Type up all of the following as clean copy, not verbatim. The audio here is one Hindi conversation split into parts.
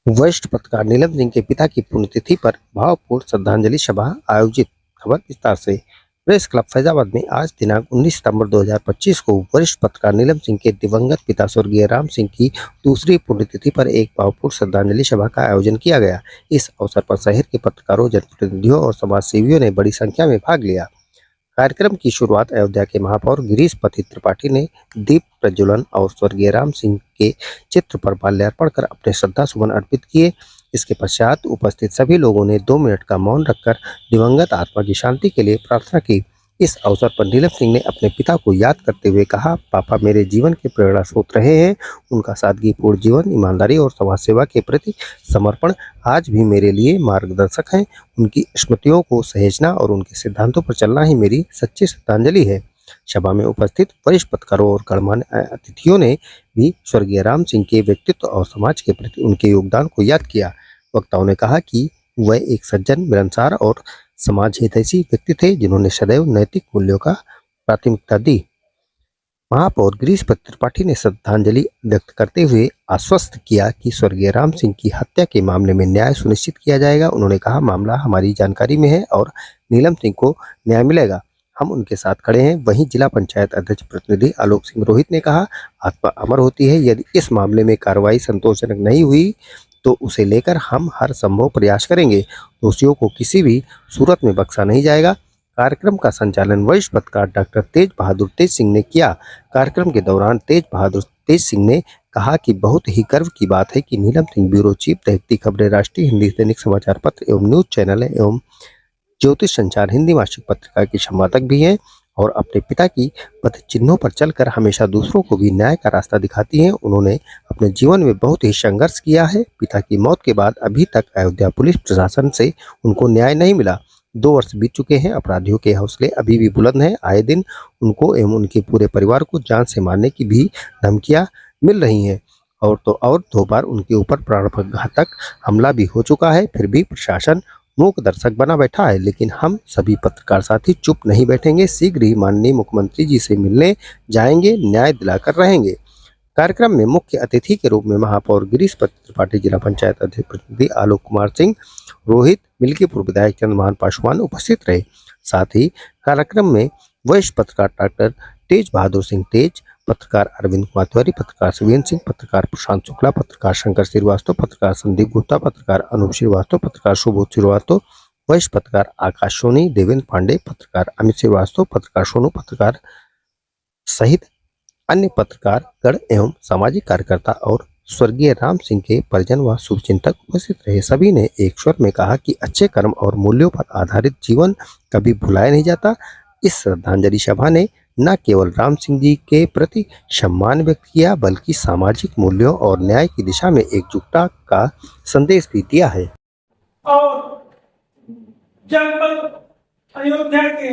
वरिष्ठ पत्रकार नीलम सिंह के पिता की पुण्यतिथि पर भावपूर्ण श्रद्धांजलि सभा आयोजित। खबर विस्तार से। प्रेस क्लब फैजाबाद में आज दिनांक 19 सितंबर 2025 को वरिष्ठ पत्रकार नीलम सिंह के दिवंगत पिता स्वर्गीय राम सिंह की दूसरी पुण्यतिथि पर एक भावपूर्ण श्रद्धांजलि सभा का आयोजन किया गया। इस अवसर पर शहर के पत्रकारों, जनप्रतिनिधियों और समाज सेवियों ने बड़ी संख्या में भाग लिया। कार्यक्रम की शुरुआत अयोध्या के महापौर गिरीश पति त्रिपाठी ने दीप प्रज्वलन और स्वर्गीय राम सिंह के चित्र पर माल्यार्पण कर अपने श्रद्धा सुमन अर्पित किए। इसके पश्चात उपस्थित सभी लोगों ने 2 मिनट का मौन रखकर दिवंगत आत्मा की शांति के लिए प्रार्थना की। इस अवसर पर नीलम सिंह ने अपने पिता को याद करते हुए कहा, पापा मेरे जीवन के प्रेरणा स्रोत रहे हैं। उनका सादगीपूर्ण जीवन, ईमानदारी और समाज सेवा के प्रति समर्पण आज भी मेरे लिए मार्गदर्शक हैं। उनकी स्मृतियों को सहेजना और उनके सिद्धांतों पर चलना ही मेरी सच्ची श्रद्धांजलि है। सभा में उपस्थित वरिष्ठ पत्रकारों और गणमान्य अतिथियों ने भी स्वर्गीय राम सिंह के व्यक्तित्व और समाज के प्रति उनके योगदान को याद किया। वक्ताओं ने कहा कि वह एक सज्जन, मिलनसार और समाज हितैषी व्यक्ति थे, जिन्होंने सदैव नैतिक मूल्यों का प्राथमिकता दी। महापौर गिरीश पति त्रिपाठी ने श्रद्धांजलि व्यक्त करते हुए आश्वस्त किया कि स्वर्गीय राम सिंह की हत्या के मामले में न्याय सुनिश्चित किया जाएगा। उन्होंने कहा, मामला हमारी जानकारी में है और नीलम सिंह को न्याय मिलेगा। हम उनके साथ खड़े हैं। वहीं जिला पंचायत अध्यक्ष प्रतिनिधि आलोक सिंह रोहित ने कहा, आत्मा अमर होती है। यदि इस मामले में कार्रवाई संतोषजनक नहीं हुई तो उसे लेकर हम हर संभव प्रयास करेंगे। दोषियों को किसी भी सूरत में बख्शा नहीं जाएगा। कार्यक्रम का संचालन वरिष्ठ पत्रकार डॉक्टर तेज बहादुर तेज सिंह ने किया। कार्यक्रम के दौरान तेज बहादुर तेज सिंह ने कहा कि बहुत ही गर्व की बात है कि नीलम सिंह ब्यूरो चीफ, दहकती खबरें राष्ट्रीय हिंदी दैनिक समाचार पत्र एवं न्यूज चैनल एवं ज्योतिष संचार हिंदी मासिक पत्रिका की संपादक भी हैं और अपने पिता की पथ चिन्हों पर चलकर हमेशा दूसरों को भी न्याय का रास्ता दिखाती हैं। उन्होंने अपने जीवन में बहुत ही संघर्ष किया है। पिता की मौत के बाद अभी तक अयोध्या पुलिस प्रशासन से उनको न्याय नहीं मिला। 2 वर्ष बीत चुके हैं। अपराधियों के हौसले अभी भी बुलंद हैं। आए दिन उनको एवं उनके पूरे परिवार को जान से मारने की भी धमकियां मिल रही हैं और 2 बार उनके ऊपर प्राणघातक हमला भी हो चुका है। फिर भी प्रशासन मूक दर्शक बना बैठा है। लेकिन हम सभी पत्रकार साथी चुप नहीं बैठेंगे। शीघ्र ही माननीय मुख्यमंत्री जी से मिलने जाएंगे, न्याय दिलाकर रहेंगे। कार्यक्रम में मुख्य अतिथि के रूप में महापौर गिरीश पति त्रिपाठी, जिला पंचायत अध्यक्ष प्रतिनिधि आलोक कुमार सिंह रोहित, मिल्कीपुर विधायक चंद्रभान पासवान उपस्थित रहे। साथ ही कार्यक्रम में वरिष्ठ पत्रकार डॉक्टर तेज बहादुर सिंह तेज, पत्रकार अरविंद कुमार तिवारी, पत्रकार शिवेंद्र सिंह, पत्रकार प्रशांत शुक्ला, पत्रकार शंकर श्रीवास्तव, पत्रकार संदीप गुप्ता, पत्रकार अनूप श्रीवास्तव, पत्रकार सुबोध श्रीवास्तव, वरिष्ठ पत्रकार आकाश सोनी, देवेंद्र पांडे, पत्रकार अमित श्रीवास्तव, पत्रकार सोनू पत्रकार सहित अन्य पत्रकार गण एवं सामाजिक कार्यकर्ता और स्वर्गीय राम सिंह के परिजन व शुभचिंतक उपस्थित रहे। सभी ने एक स्वर में कहा कि अच्छे कर्म और मूल्यों पर आधारित जीवन कभी भुलाया नहीं जाता। इस श्रद्धांजलि सभा ने न केवल राम सिंह जी के प्रति सम्मान व्यक्त किया, बल्कि सामाजिक मूल्यों और न्याय की दिशा में एकजुटता का संदेश भी दिया है। और जनपद अयोध्या के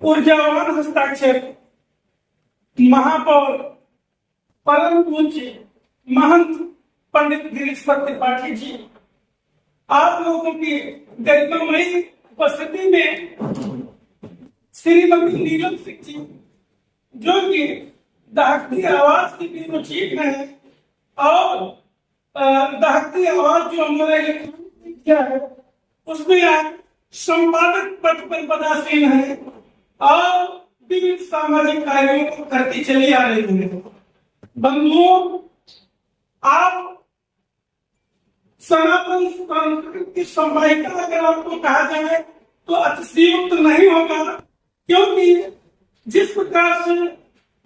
ऊर्जावान हस्ताक्षर महापौर परम पूज्य महंत पंडित गिरीश पति त्रिपाठी जी, आप लोगों की गरिमामयी उपस्थिति में श्रीमती नीलम सिंह जी, जो कि दहकती आवाज की ब्यूरो चीफ है और दहकती आवाज जो हमारा ये है उसमें आप संपादक पद पर पदासीन है और विभिन्न सामाजिक कार्यों को करती चली आ रही है। बंधुओं, आप सनातन संस्कृति की संवाहिका अगर आपको कहा जाए तो अतिशयोक्त नहीं होगा, क्योंकि जिस प्रकार से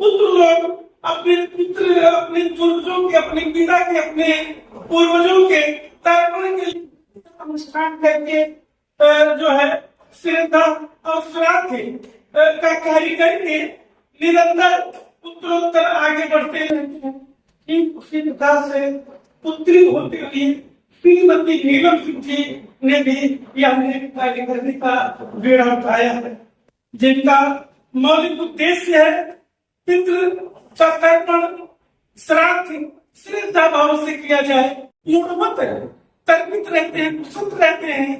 पुत्र लोग अपने पुत्र, अपने पूर्वजों के, अपने पिता के, अपने पूर्वजों के तर्पण के लिए अनुष्ठान करके जो है श्रद्धा और श्राद्ध का कार्य करके निरंतर उत्तरोत्तर आगे बढ़ते रहते हैं। ठीक उसी प्रकार से पुत्री होते हुए श्रीमती नीलम सिंह जी ने भी यह कार्य करने का बेड़ा उठाया है, जिनका मौलिक उद्देश्य है पितृ का तर्पण श्राद्ध श्रद्धा भाव से किया जाए। युवमत तर्पित रहते हैं, प्रसन्न रहते हैं,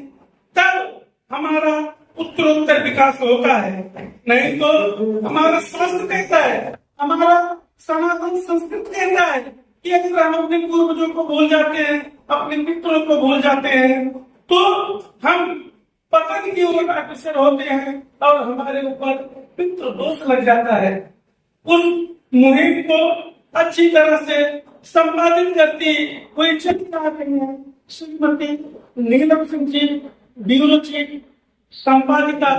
तब हमारा उत्तरोत्तर विकास होता है। नहीं तो हमारा शास्त्र कहता है, हमारा सनातन संस्कृति कहता है कि अगर हम अपने पूर्वजों को भूल जाते हैं, अपने मित्रों को भूल जाते हैं, तो हम पतन की ओर अग्रसर होते हैं और हमारे ऊपर पितृ दोष लग जाता है। उस मुहिम को अच्छी तरह से संपादित करती हुई चली आ रही है श्रीमती नीलम सिंह जी, ब्यूरो चीफ, संपादिका,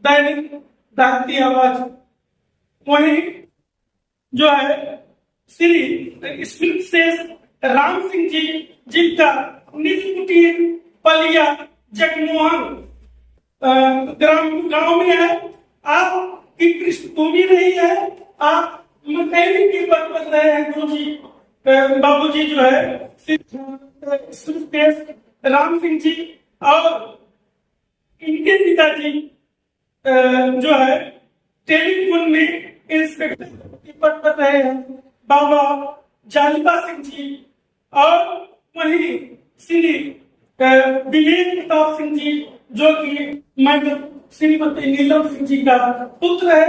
दैनिक जागती आवाज। वहीं जो है श्री स्मित शेष राम सिंह जी, जिनका निज कुटीर पलिया जगमोहन गांव में है। आपकी पृष्ठभूमि रही है, आप मैकेनिक की पद पर रहे हैं गुरु जी, बाबू जी जो है स्मित राम सिंह जी, और इनके पिताजी जो है टेलीफोन में इंस्पेक्टर के पद पर रहे हैं बाबा जालिबा सिंह जी, और वहीं श्री विवेक प्रताप सिंह जी जो कि मैडम श्रीमती नीलम सिंह जी का पुत्र है,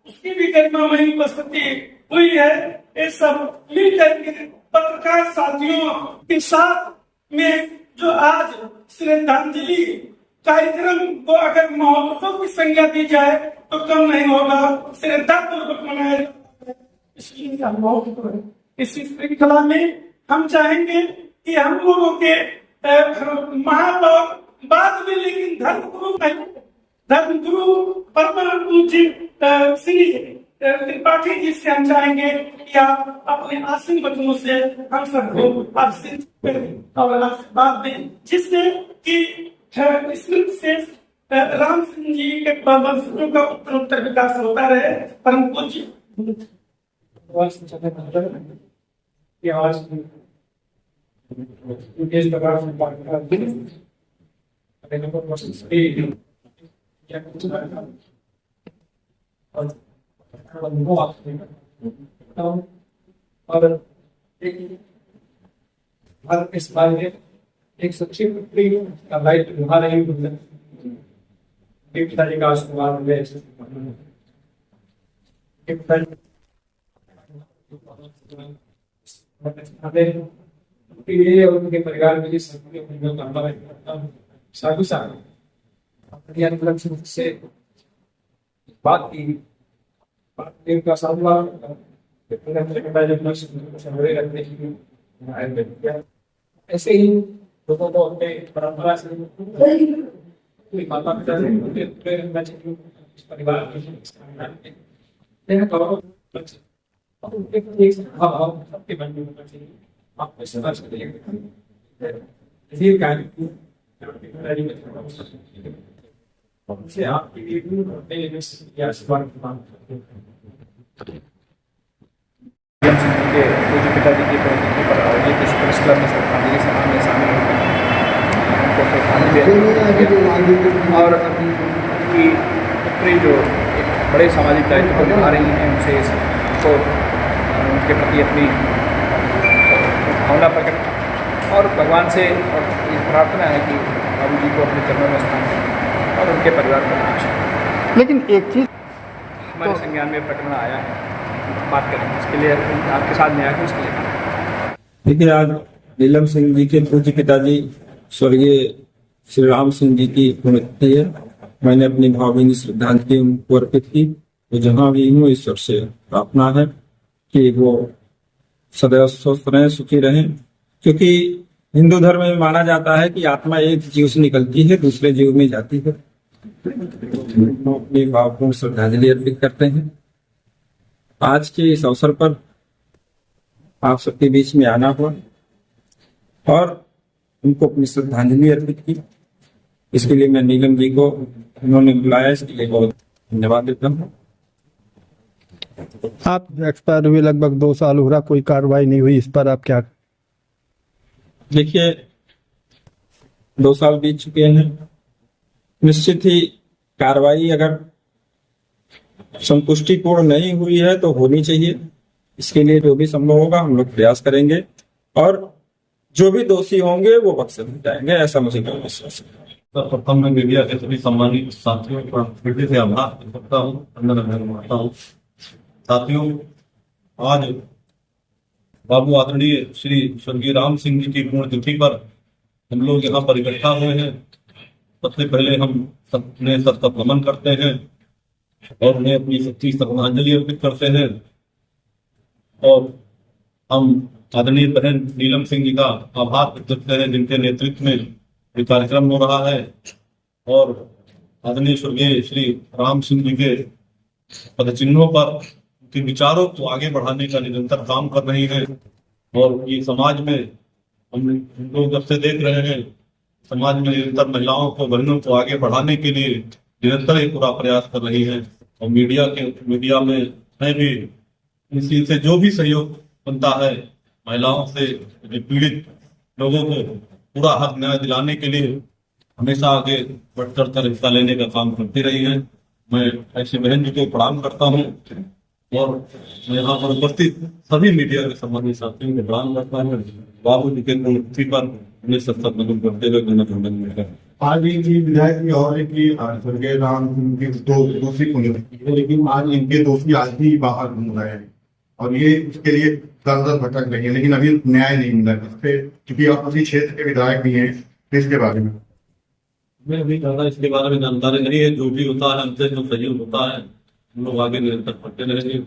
उसकी भी गरिमामयी उपस्थिति हुई है। ये सब मिलकर के पत्रकार साथियों के साथ में जो आज श्रद्धांजलि कार्यक्रम को अगर महोत्सव की संज्ञा दी जाए तो कम नहीं होगा, श्रद्धा पूर्वक मनाया जाता है। इसलिए हम महोत्सव इसी श्रृंखला में हम चाहेंगे कि हम लोगों के महापौर बाद में, लेकिन धर्मगुरु परम पूज्य श्री त्रिपाठी जी से हम चाहेंगे कि आप अपने आसीन वचनों से हम सबको आशीर्वाद दें, जिससे कि स्मृत शेष राम सिंह जी के वंशजों का उत्तरोत्तर विकास होता रहे। परम पूज्य और इस बार में एक सच्ची पुत्री का लाइट निभा रही हूँ। पिताजी का आशीर्वाद में और उनके परिवार में साधु साहब से बात की, का साधुवाद ऐसे ही लोगों को अपने परंपरा से माता पिता से परिवार सबके मन में होना चाहिए। आप से आपके लिए के पूज्य पिताजी की पुण्यतिथि पर आयोजित इस प्रेस क्लब में श्रद्धांजलि सभा में शामिल होकर उनको श्रद्धांजलि और उनकी पुत्री जो एक बड़े सामाजिक दायित्व को निभा रही हैं, उनसे इसको उनके प्रति अपनी भावना प्रकट और भगवान से और ये प्रार्थना है कि बाबू जी को अपने चरणों में स्थान दें और उनके परिवार को बख्शें। लेकिन एक चीज़ हमारे संज्ञान में प्रकरण आया है, बात करेंगे उसके लिए, आपके साथ में आके उसके लिए। देखिए, आज नीलम सिंह जी के पूज्य पिताजी स्वर्गीय श्री राम सिंह जी की पुण्यतिथि है। मैंने अपनी भावभीनी श्रद्धांजलि उनको अर्पित की। तो जहाँ भी हूँ, ईश्वर से प्रार्थना है कि वो सदैव स्वस्थ रहें, सुखी रहें, क्योंकि हिंदू धर्म में माना जाता है कि आत्मा एक जीव से निकलती है, दूसरे जीव में जाती है। अपनी भावपूर्ण श्रद्धांजलि अर्पित करते हैं। आज के इस अवसर पर आप सबके बीच में आना हुआ और उनको अपनी श्रद्धांजलि अर्पित की, इसके लिए मैं नीलम जी को उन्होंने बुलाया, इसके लिए बहुत धन्यवाद देता हूँ। आप एक्सपायर हुए लगभग 2 साल हो रहा, कोई कार्रवाई नहीं हुई, इस पर आप क्या? देखिए, 2 साल बीत चुके हैं। निश्चित ही कार्रवाई अगर संतुष्टिपूर्ण नहीं हुई है तो होनी चाहिए। इसके लिए जो भी संभव होगा हम लोग प्रयास करेंगे और जो भी दोषी होंगे वो बख्शे जाएंगे, ऐसा मुझे विश्वास है। प्रथम में मीडिया के सभी सम्मानित साथियों का फिर से आभार करता हूँ, धन्यवाद करता हूँ। साथियों, आज बाबू आदरणीय श्री स्वर्गीय राम सिंह जी की पुण्यतिथि पर हम लोग यहाँ पर इकट्ठा हुए हैं। सबसे पहले हम अपने सत्संग नमन करते हैं और उन्हें अपनी सच्ची श्रद्धांजलि अर्पित करते हैं। और हम आदरणीय बहन नीलम सिंह जी का आभार व्यक्त करते हैं जिनके नेतृत्व में ये कार्यक्रम हो रहा है। और आदरणीय स्वर्गीय श्री राम सिंह जी के पदचिन्हों पर उनके विचारों को आगे बढ़ाने का निरंतर काम कर रही है। और ये समाज में हम लोग जब से देख रहे हैं, समाज में निरंतर महिलाओं को, बहनों को आगे बढ़ाने के लिए निरंतर एक पूरा प्रयास कर रही है। और मीडिया में है भी इस चीज से जो भी सहयोग बनता है महिलाओं से पीड़ित लोगों को पूरा हक न्याय दिलाने के लिए हमेशा आगे बढ़ चढ़कर हिस्सा लेने का काम करती रही है। मैं ऐसे बहन जी को प्रणाम करता हूँ और मैं यहाँ पर उपस्थित सभी मीडिया के संबंधित साथियों को प्रणाम करता हूँ। बाबू जी के पुण्यतिथि पर उन्हें सत्संग नमन करते हुए मैं आज एक ही विधायक की और एक ही स्वर्गीय राम सिंह की दूसरी पुण्यतिथि है, लेकिन आज इनके दोषी आज भी बाहर घूम रहे हैं और ये इसके लिए दर दर भटक रही है, लेकिन अभी न्याय नहीं मिला इस पे, क्योंकि आप उसी क्षेत्र के विधायक भी हैं। तो इसके बारे में मैं अभी ज्यादा इसके बारे में जानकारी नहीं है। जो भी होता है हमसे जो सहयोग होता है हम लोग आगे निरंतर बढ़ते रहेंगे।